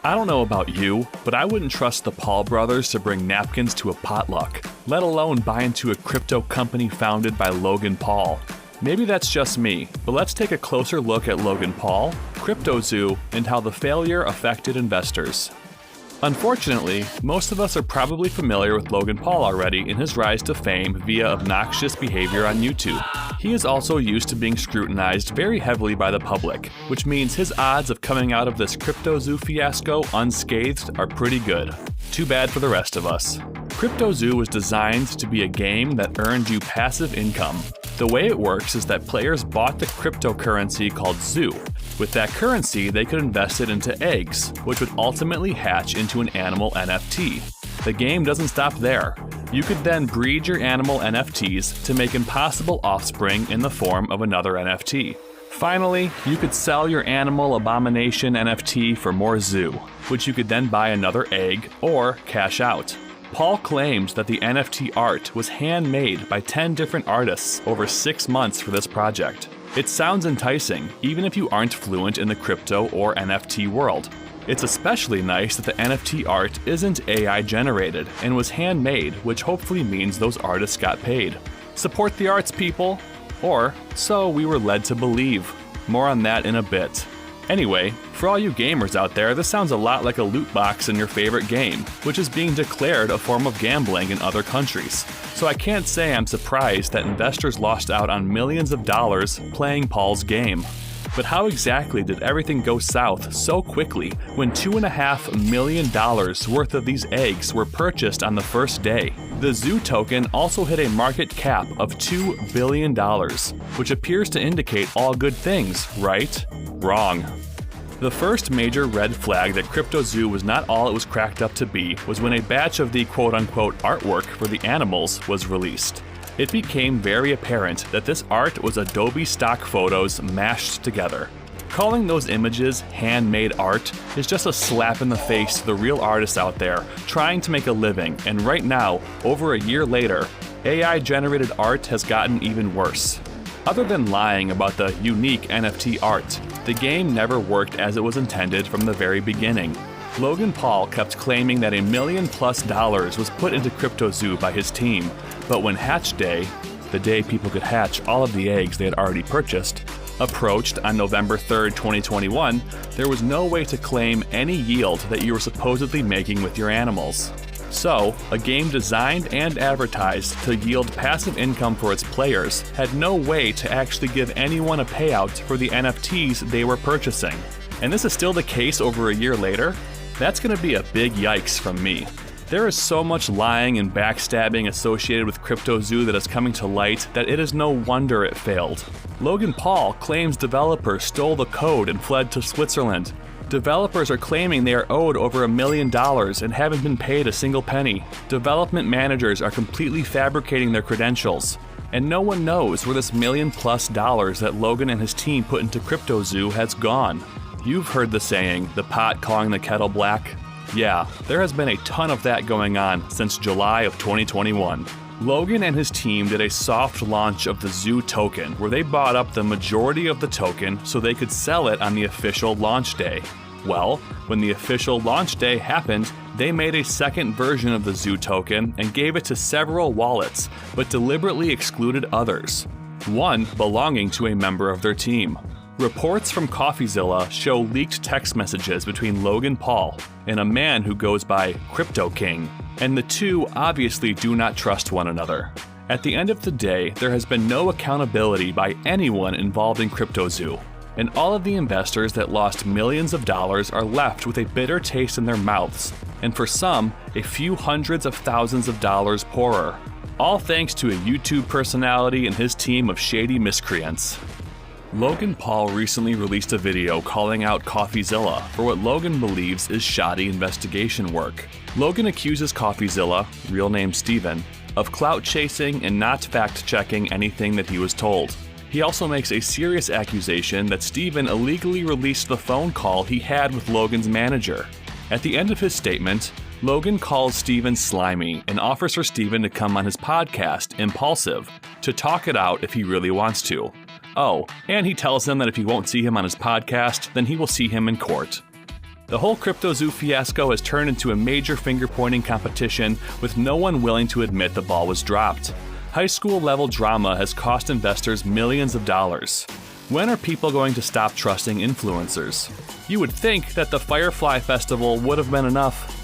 I don't know about you, but I wouldn't trust the Paul brothers to bring napkins to a potluck, let alone buy into a crypto company founded by Logan Paul. Maybe that's just me, but let's take a closer look at Logan Paul, CryptoZoo, and how the failure affected investors. Unfortunately, most of us are probably familiar with Logan Paul already in his rise to fame via obnoxious behavior on YouTube. He is also used to being scrutinized very heavily by the public, which means his odds of coming out of this CryptoZoo fiasco unscathed are pretty good. Too bad for the rest of us. CryptoZoo was designed to be a game that earned you passive income. The way it works is that players bought the cryptocurrency called Zoo. With that currency, they could invest it into eggs, which would ultimately hatch into an animal NFT. The game doesn't stop there. You could then breed your animal NFTs to make impossible offspring in the form of another NFT. Finally, you could sell your animal abomination NFT for more Zoo, which you could then buy another egg or cash out. Paul claimed that the NFT art was handmade by 10 different artists over 6 months for this project. It sounds enticing, even if you aren't fluent in the crypto or NFT world. It's especially nice that the NFT art isn't AI generated and was handmade, which hopefully means those artists got paid. Support the arts, people! Or, so we were led to believe. More on that in a bit. Anyway, for all you gamers out there, this sounds a lot like a loot box in your favorite game, which is being declared a form of gambling in other countries. So I can't say I'm surprised that investors lost out on millions of dollars playing Paul's game. But how exactly did everything go south so quickly when $2.5 million worth of these eggs were purchased on the first day? The Zoo token also hit a market cap of $2 billion, which appears to indicate all good things, right? Wrong. The first major red flag that CryptoZoo was not all it was cracked up to be was when a batch of the quote-unquote artwork for the animals was released. It became very apparent that this art was Adobe stock photos mashed together. Calling those images handmade art is just a slap in the face to the real artists out there trying to make a living, and right now, over a year later, AI-generated art has gotten even worse. Other than lying about the unique NFT art, the game never worked as it was intended from the very beginning. Logan Paul kept claiming that $1 million+ was put into CryptoZoo by his team, but when Hatch Day, the day people could hatch all of the eggs they had already purchased, approached on November 3rd, 2021, there was no way to claim any yield that you were supposedly making with your animals. So, a game designed and advertised to yield passive income for its players had no way to actually give anyone a payout for the NFTs they were purchasing. And this is still the case over a year later? That's gonna be a big yikes from me. There is so much lying and backstabbing associated with CryptoZoo that is coming to light that it is no wonder it failed. Logan Paul claims developers stole the code and fled to Switzerland. Developers are claiming they are owed over $1 million and haven't been paid a single penny. Development managers are completely fabricating their credentials. And no one knows where this $1 million+ that Logan and his team put into CryptoZoo has gone. You've heard the saying, the pot calling the kettle black? Yeah, there has been a ton of that going on since July of 2021. Logan and his team did a soft launch of the Zoo token where they bought up the majority of the token so they could sell it on the official launch day. Well, when the official launch day happened, they made a second version of the Zoo token and gave it to several wallets, but deliberately excluded others, one belonging to a member of their team. Reports from CoffeeZilla show leaked text messages between Logan Paul and a man who goes by Crypto King, and the two obviously do not trust one another. At the end of the day, there has been no accountability by anyone involved in CryptoZoo, and all of the investors that lost millions of dollars are left with a bitter taste in their mouths, and for some, a few hundreds of thousands of dollars poorer. All thanks to a YouTube personality and his team of shady miscreants. Logan Paul recently released a video calling out CoffeeZilla for what Logan believes is shoddy investigation work. Logan accuses CoffeeZilla, real name Steven, of clout chasing and not fact-checking anything that he was told. He also makes a serious accusation that Steven illegally released the phone call he had with Logan's manager. At the end of his statement, Logan calls Steven slimy and offers for Steven to come on his podcast, Impulsive, to talk it out if he really wants to. Oh, and he tells him that if he won't see him on his podcast, then he will see him in court. The whole CryptoZoo fiasco has turned into a major finger-pointing competition with no one willing to admit the ball was dropped. High school-level drama has cost investors millions of dollars. When are people going to stop trusting influencers? You would think that the Firefly Festival would have been enough.